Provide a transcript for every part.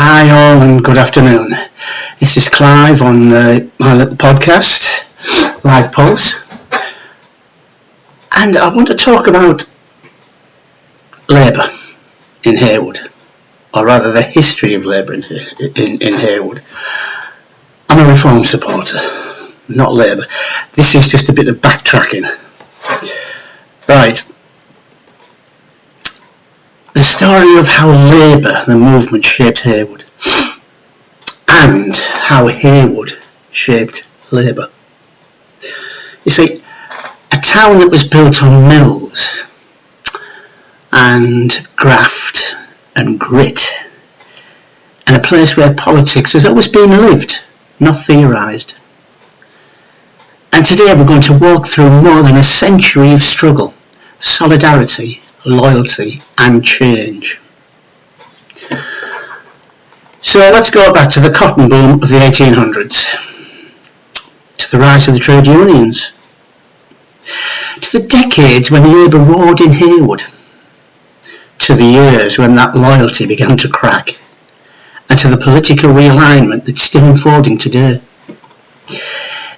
Hi all and good afternoon. This is Clive on my little podcast, Live Pulse. And I want to talk about Labour in Heywood, or rather the history of Labour in Heywood. I'm a Reform supporter, not Labour. This is just a bit of backtracking. Right. The story of how Labour, the movement, shaped Heywood, and how Heywood shaped Labour. You see, a town that was built on mills and graft and grit, and a place where politics has always been lived, not theorised. And today we're going to walk through more than a century of struggle, solidarity, loyalty and change. So let's go back to the cotton boom of the 1800s, to the rise of the trade unions, to the decades when Labour roared in Heywood, to the years when that loyalty began to crack, and to the political realignment that's still unfolding today.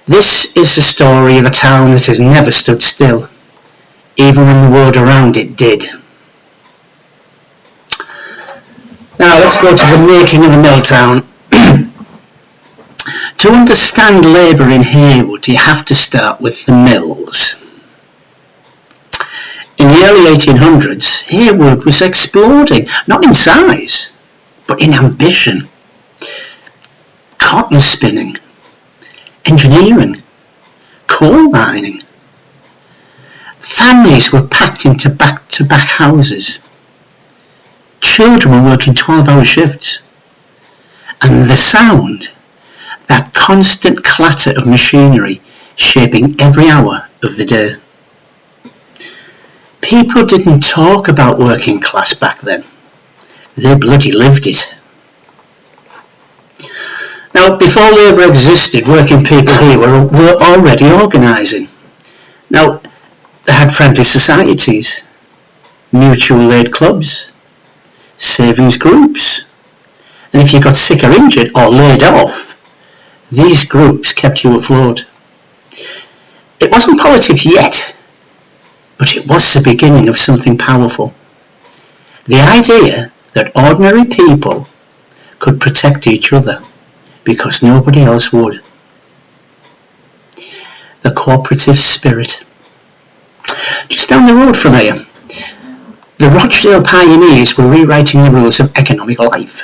This is the story of a town that has never stood still, even when the world around it did. Now let's go to the making of a mill town. To understand Labour in Heywood, you have to start with the mills. In the early 1800s, Heywood was exploding, not in size, but in ambition. Cotton spinning, engineering, coal mining. Families were packed into back-to-back houses. Children were working 12-hour shifts. And the sound, that constant clatter of machinery shaping every hour of the day. People didn't talk about working class back then. They bloody lived it. Now, before Labour existed, working people here were already organising. Now, they had friendly societies, mutual aid clubs, savings groups, and if you got sick or injured or laid off, these groups kept you afloat. It wasn't politics yet, but it was the beginning of something powerful. The idea that ordinary people could protect each other because nobody else would. The cooperative spirit. Just down the road from here, the Rochdale pioneers were rewriting the rules of economic life.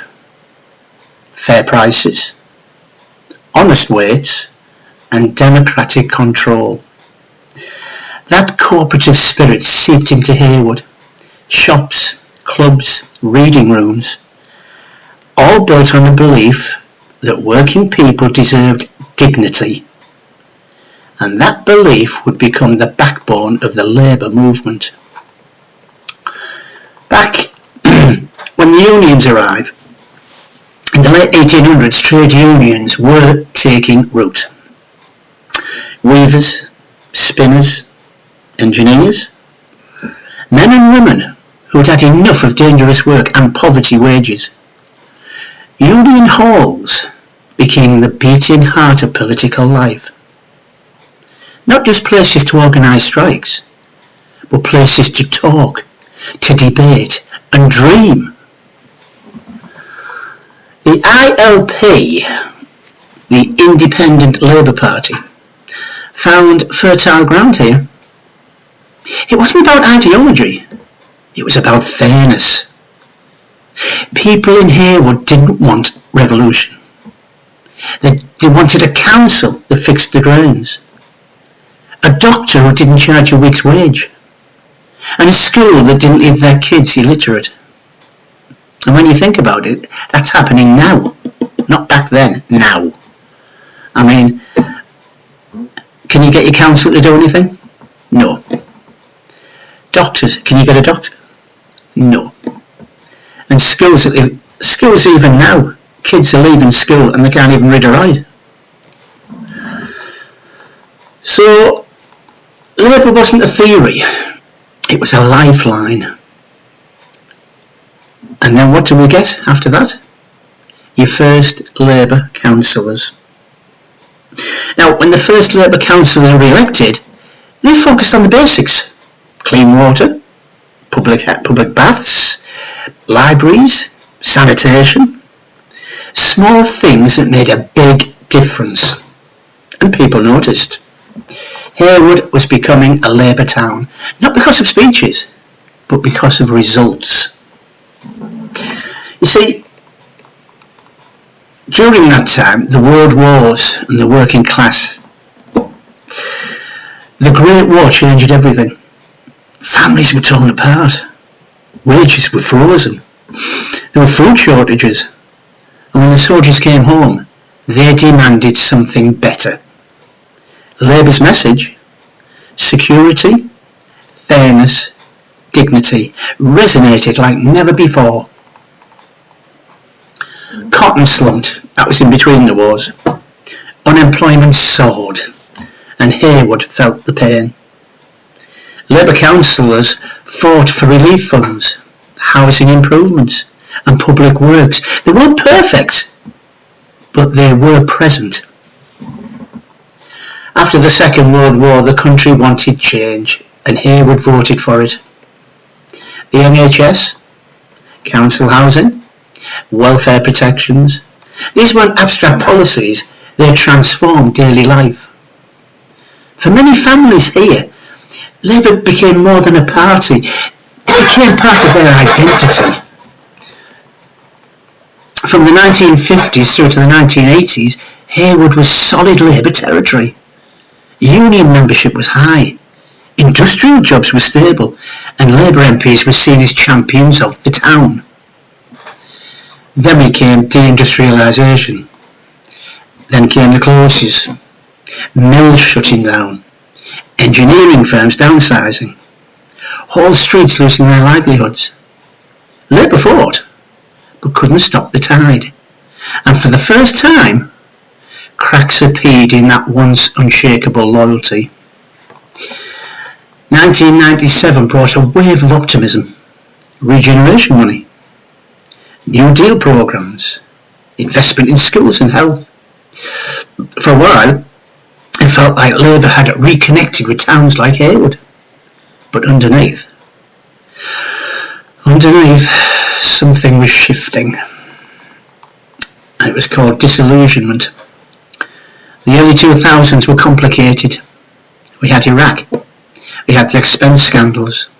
Fair prices, honest wages, and democratic control. That cooperative spirit seeped into Heywood. Shops, clubs, reading rooms, all built on the belief that working people deserved dignity. And that belief would become the backbone of the Labour movement. Back when the unions arrived, in the late 1800s, trade unions were taking root. Weavers, spinners, engineers, men and women who'd had enough of dangerous work and poverty wages. Union halls became the beating heart of political life. Not just places to organise strikes, but places to talk, to debate and dream. The ILP, the Independent Labour Party, found fertile ground here. It wasn't about ideology, it was about fairness. People in Heywood didn't want revolution. They wanted a council that fixed the drains, a doctor who didn't charge a week's wage, and a school that didn't leave their kids illiterate. And when you think about it, that's happening now, not back then, now. I mean, can you get your council to do anything? No. Doctors, can you get a doctor? No. And schools even now, kids are leaving school and they can't even read or write. So, Labour wasn't a theory, it was a lifeline. And then what do we get after that? your first Labour councillors. Now, when the first Labour councillors were elected, they focused on the basics: clean water, public baths, libraries, sanitation, small things that made a big difference, and people noticed. Heywood was becoming a Labour town, not because of speeches, but because of results. You see, during that time, the world wars and the working class, the Great War changed everything. Families were torn apart, wages were frozen, there were food shortages, and when the soldiers came home, they demanded something better. Labour's message, security, fairness, dignity, resonated like never before. Cotton slumped, that was in between the wars. Unemployment soared, and Heywood felt the pain. Labour councillors fought for relief funds, housing improvements, and public works. They weren't perfect, but they were present. After the Second World War, the country wanted change, and Heywood voted for it. The NHS, council housing, welfare protections, these weren't abstract policies, they transformed daily life. For many families here, Labour became more than a party, it became part of their identity. From the 1950s through to the 1980s, Heywood was solid Labour territory. Union membership was high, industrial jobs were stable, and Labour MPs were seen as champions of the town. Then we came deindustrialisation. Then came the closures, mills shutting down, engineering firms downsizing, whole streets losing their livelihoods. Labour fought, but couldn't stop the tide. And for the first time, cracks appeared in that once unshakable loyalty. 1997 brought a wave of optimism, regeneration money, New Deal programmes, investment in schools and health. For a while, it felt like Labour had reconnected with towns like Heywood. But underneath, something was shifting. And it was called disillusionment. The early 2000s were complicated. We had Iraq. We had the expense scandals.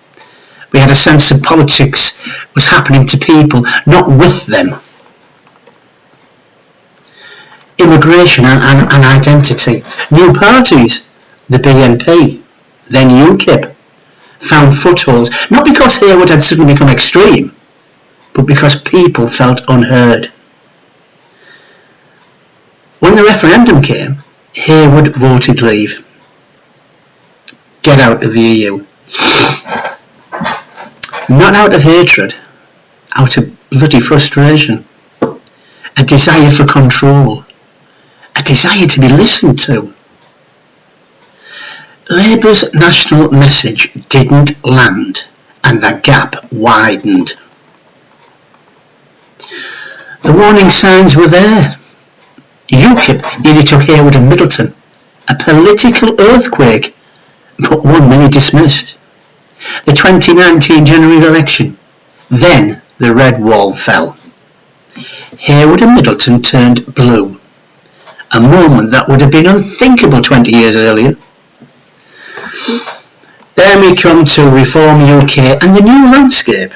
We had a sense that politics was happening to people, not with them. Immigration and identity. New parties, the BNP, then UKIP, found footholds, not because Heywood had suddenly become extreme, but because people felt unheard. When the referendum came, Heywood voted leave. Get out of the EU. Not out of hatred, out of bloody frustration. A desire for control. A desire to be listened to. Labour's national message didn't land, and the gap widened. The warning signs were there. UKIP nearly took Heywood and Middleton. A political earthquake, but one many dismissed. The 2019 general election. Then the red wall fell. Heywood and Middleton turned blue. A moment that would have been unthinkable 20 years earlier. Then we come to Reform UK and the new landscape.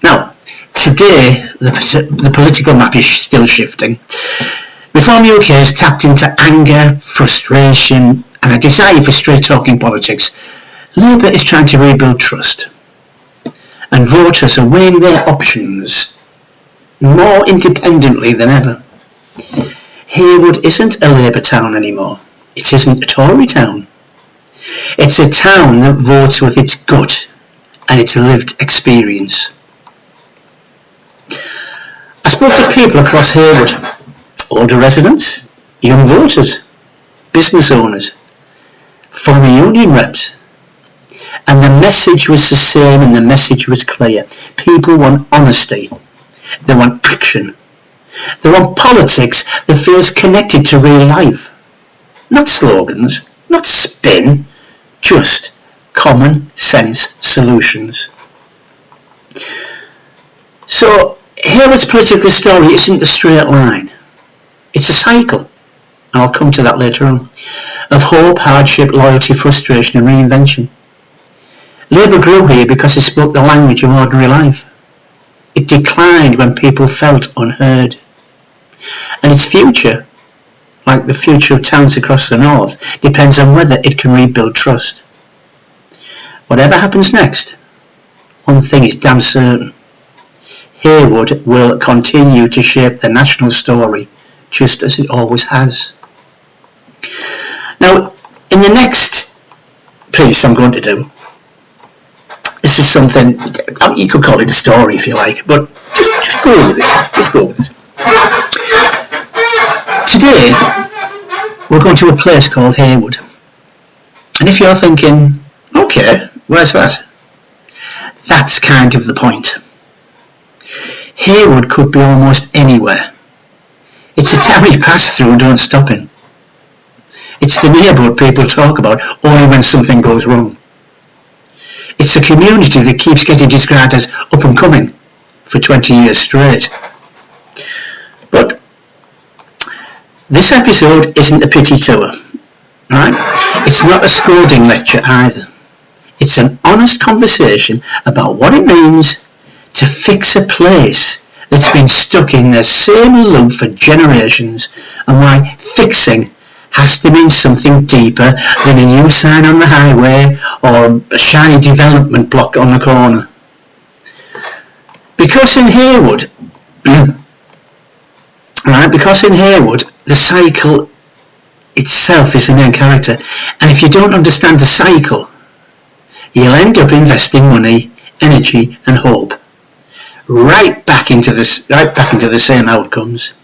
Now, today the political map is still shifting. Reform UK has tapped into anger, frustration and a desire for straight-talking politics. Labour is trying to rebuild trust, and voters are weighing their options more independently than ever. Heywood isn't a Labour town anymore. It isn't a Tory town. It's a town that votes with its gut and its lived experience. I spoke to people across Heywood, older residents, young voters, business owners, former union reps, and the message was the same and the message was clear. People want honesty, they want action, They want politics that feels connected to real life. Not slogans, not spin, just common sense solutions. So Heywood's political story isn't a straight line. It's a cycle, and I'll come to that later on, of hope, hardship, loyalty, frustration and reinvention. Labour grew here because it spoke the language of ordinary life. It declined when people felt unheard. And its future, like the future of towns across the north, depends on whether it can rebuild trust. Whatever happens next, one thing is damn certain. Heywood will continue to shape the national story, just as it always has. Now, in the next piece I'm going to do, this is something, you could call it a story if you like, but just go with it. Just go with it. Today, we're going to a place called Heywood. And if you're thinking, okay, where's that? That's kind of the point. Heywood could be almost anywhere. It's a town you pass through and don't stop in. It's the neighbourhood people talk about only when something goes wrong. It's a community that keeps getting described as up and coming for 20 years straight. But this episode isn't a pity tour, right? It's not a scolding lecture either. It's an honest conversation about what it means to fix a place that's been stuck in the same loop for generations, and why fixing has to mean something deeper than a new sign on the highway or a shiny development block on the corner. Because in Heywood, the cycle itself is the main character, and if you don't understand the cycle, you'll end up investing money, energy and hope right back into the same outcomes.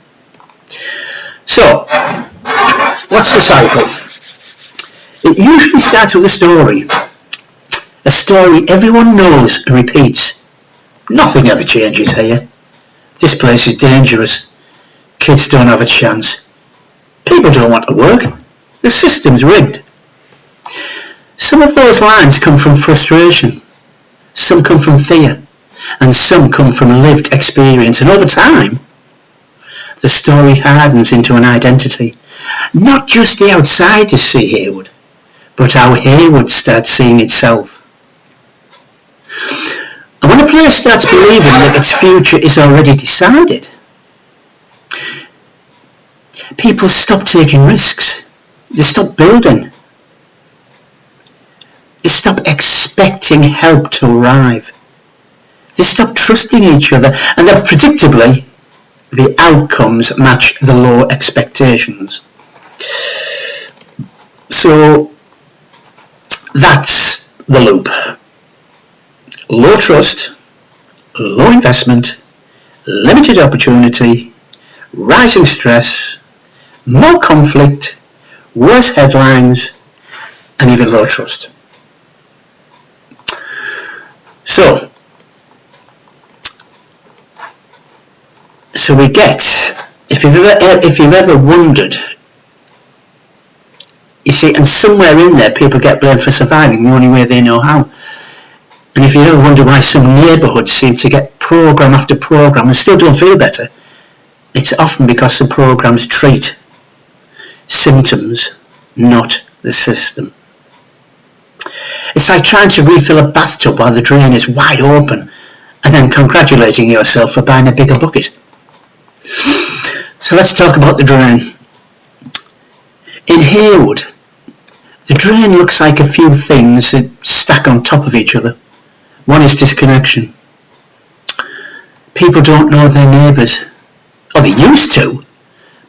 So, what's the cycle? It usually starts with a story everyone knows and repeats. Nothing ever changes here. This place is dangerous. Kids don't have a chance. People don't want to work. The system's rigged. Some of those lines come from frustration, some come from fear, and some come from lived experience. And over time, the story hardens into an identity. Not just the outsiders see Heywood, but how Heywood starts seeing itself. And when a place starts believing that its future is already decided, people stop taking risks. They stop building. They stop expecting help to arrive. They stop trusting each other, and then predictably, the outcomes match the low expectations. So that's the loop. Low trust, low investment, limited opportunity, rising stress, more conflict, worse headlines, and even low trust. So we get, if you've ever wondered, you see, and somewhere in there people get blamed for surviving the only way they know how. And if you ever wonder why some neighbourhoods seem to get programme after programme and still don't feel better, it's often because the programmes treat symptoms, not the system. It's like trying to refill a bathtub while the drain is wide open and then congratulating yourself for buying a bigger bucket. So let's talk about the drain. In Heywood, the drain looks like a few things that stack on top of each other. One is disconnection. People don't know their neighbours, or they used to,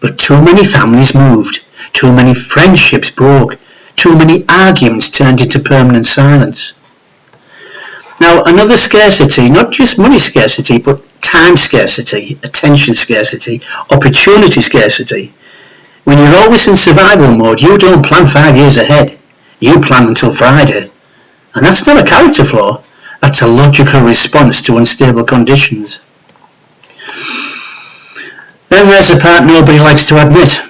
but too many families moved, too many friendships broke, too many arguments turned into permanent silence. Now, another scarcity, not just money scarcity, but time scarcity, attention scarcity, opportunity scarcity. When you're always in survival mode, you don't plan 5 years ahead. You plan until Friday. And that's not a character flaw. That's a logical response to unstable conditions. Then there's the part nobody likes to admit.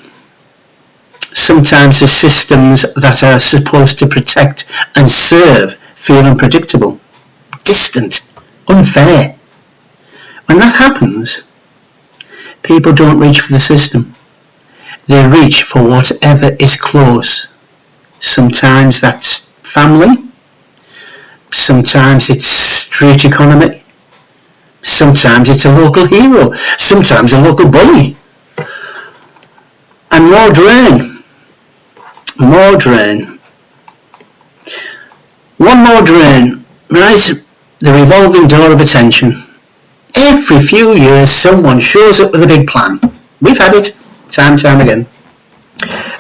Sometimes the systems that are supposed to protect and serve feel unpredictable, distant, unfair. When that happens, people don't reach for the system. They reach for whatever is close. Sometimes that's family. Sometimes it's street economy. Sometimes it's a local hero. Sometimes a local bully. And more drain. More drain. One more drain, right? The revolving door of attention. Every few years someone shows up with a big plan. We've had it time and time again.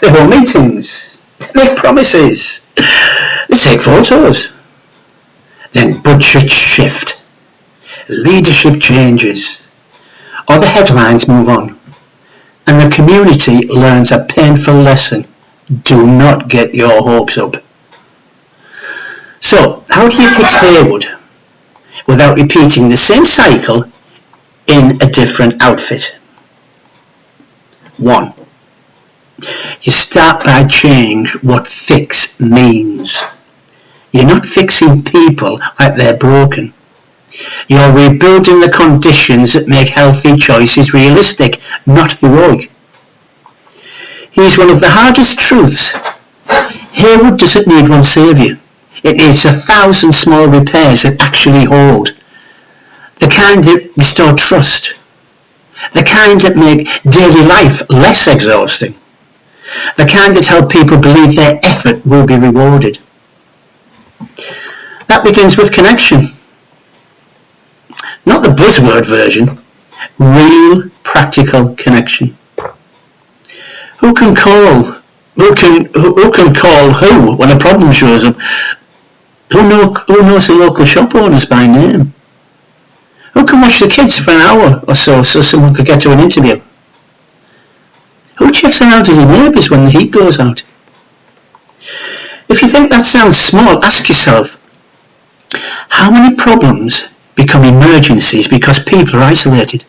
They hold meetings. They make promises. They take photos. Then budgets shift. Leadership changes. Or the headlines move on. And the community learns a painful lesson. Do not get your hopes up. So, how do you fix Heywood without repeating the same cycle in a different outfit? 1. You start by changing what fix means. You're not fixing people like they're broken. You're rebuilding the conditions that make healthy choices realistic, not heroic. Here's one of the hardest truths. Heywood doesn't need one saviour. It needs 1,000 small repairs that actually hold. The kind that restore trust. The kind that make daily life less exhausting. The kind that help people believe their effort will be rewarded. That begins with connection. Not the buzzword version. Real, practical connection. Who can call who when a problem shows up? Who knows the local shop owners by name? Who can watch the kids for an hour or so someone could get to an interview? Who checks on elderly neighbours when the heat goes out? If you think that sounds small, ask yourself, how many problems become emergencies because people are isolated?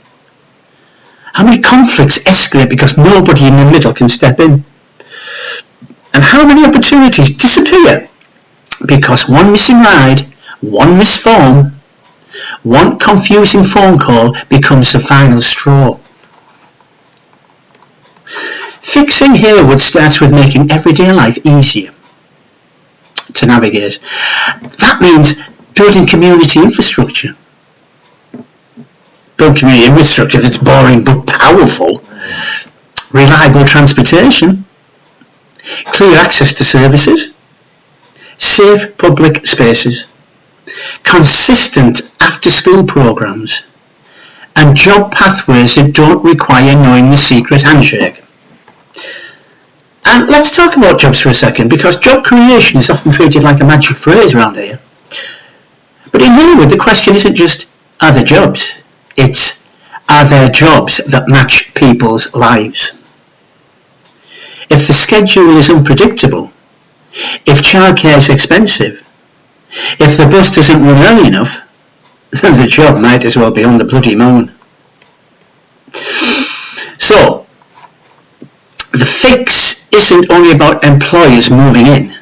How many conflicts escalate because nobody in the middle can step in? And how many opportunities disappear because one missing ride, one missed form, one confusing phone call becomes the final straw? Fixing Heywood starts with making everyday life easier to navigate. That means building community infrastructure. Build community infrastructure that's boring but powerful. Reliable transportation. Clear access to services. Safe public spaces. Consistent after-school programs. And job pathways that don't require knowing the secret handshake. And let's talk about jobs for a second, because job creation is often treated like a magic phrase around here. But in Heywood, the question isn't just, are there jobs? It's, are there jobs that match people's lives? If the schedule is unpredictable, if childcare is expensive, if the bus doesn't run early enough, then the job might as well be on the bloody moon. So, the fix isn't only about employers moving in.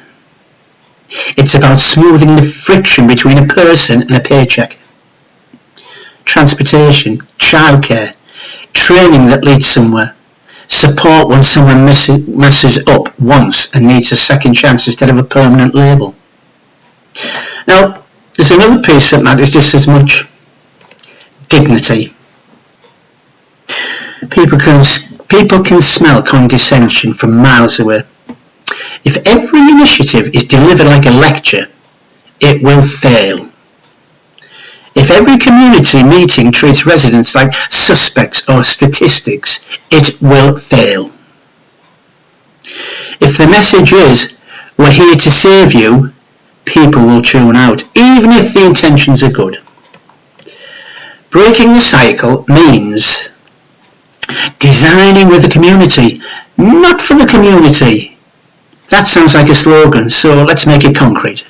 It's about smoothing the friction between a person and a paycheck. Transportation, childcare, training that leads somewhere, support when someone messes up once and needs a second chance instead of a permanent label. Now, there's another piece that matters just as much. Dignity. People can smell condescension from miles away. If every initiative is delivered like a lecture, it will fail. If every community meeting treats residents like suspects or statistics, it will fail. If the message is, we're here to save you, people will tune out, even if the intentions are good. Breaking the cycle means designing with the community, not for the community. That sounds like a slogan, so let's make it concrete.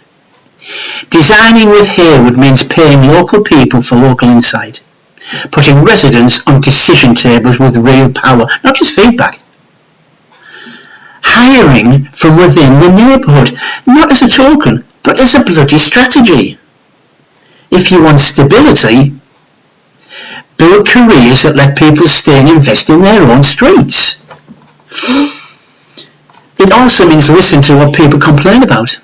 Designing with Heywood means paying local people for local insight, putting residents on decision tables with real power, not just feedback. Hiring from within the neighbourhood, not as a token, but as a bloody strategy. If you want stability, build careers that let people stay and invest in their own streets. It also means listen to what people complain about,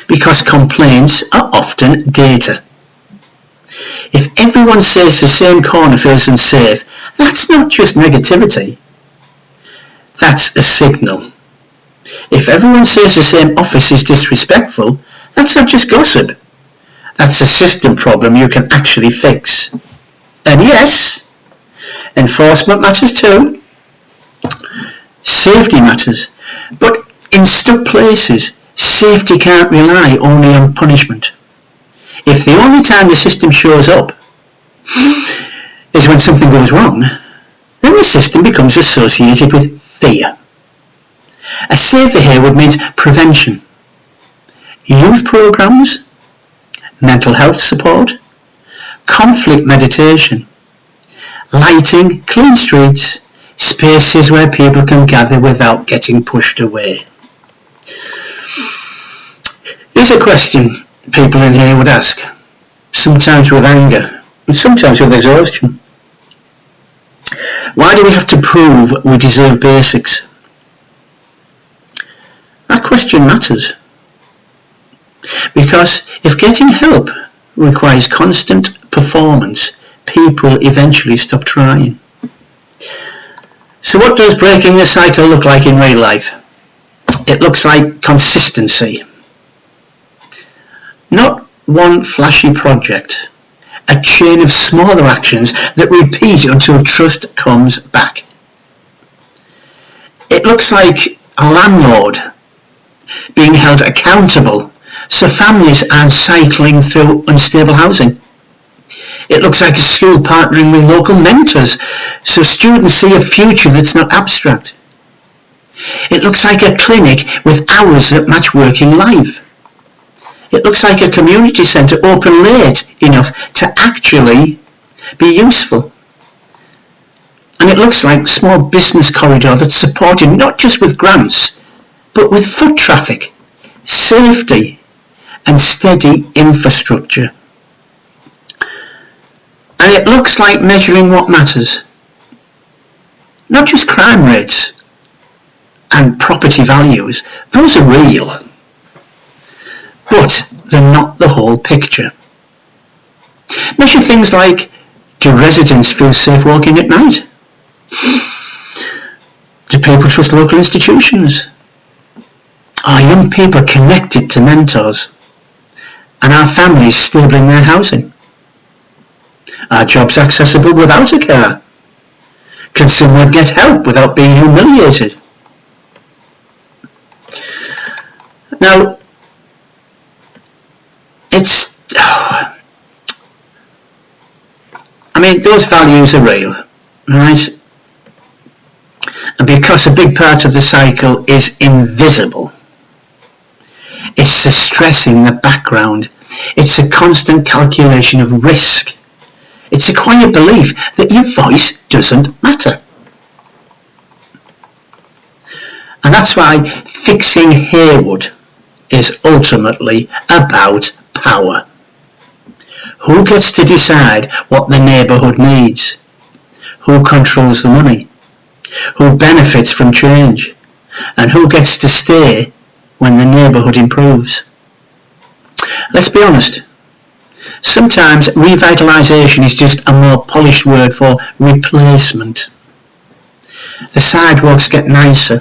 because complaints are often data. If everyone says the same corner feels unsafe, that's not just negativity, that's a signal. If everyone says the same office is disrespectful, that's not just gossip, that's a system problem you can actually fix. And yes, enforcement matters too. Safety matters, but in stuck places, safety can't rely only on punishment. If the only time the system shows up is when something goes wrong, then the system becomes associated with fear. A safer Heywood means prevention, youth programs, mental health support, conflict meditation, lighting, clean streets, spaces where people can gather without getting pushed away. Here's a question people in here would ask, sometimes with anger, and sometimes with exhaustion. Why do we have to prove we deserve basics? That question matters. Because if getting help requires constant performance, people eventually stop trying. So what does breaking the cycle look like in real life? It looks like consistency. Not one flashy project, a chain of smaller actions that repeat until trust comes back. It looks like a landlord being held accountable so families aren't cycling through unstable housing. It looks like a school partnering with local mentors so students see a future that's not abstract. It looks like a clinic with hours that match working life. It looks like a community centre open late enough to actually be useful. And it looks like a small business corridor that's supported not just with grants, but with foot traffic, safety, and steady infrastructure. And it looks like measuring what matters. Not just crime rates and property values, those are real. But they're not the whole picture. Measure things like, do residents feel safe walking at night? Do people trust local institutions? Are young people connected to mentors? And are families stable in their housing? Are jobs accessible without a car? Can someone get help without being humiliated? Now, those values are real, right? And because a big part of the cycle is invisible, it's the stress in the background, it's a constant calculation of risk, it's a quiet belief that your voice doesn't matter. And that's why fixing Heywood is ultimately about power. Who gets to decide what the neighbourhood needs? Who controls the money? Who benefits from change? And who gets to stay when the neighbourhood improves? Let's be honest. Sometimes revitalisation is just a more polished word for replacement. The sidewalks get nicer,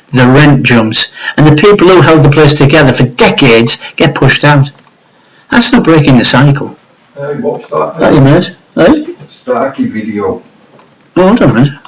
the rent jumps, and the people who held the place together for decades get pushed out. That's not breaking the cycle. Hey, what's that? That you made? Starkey video. Oh, hold on a minute.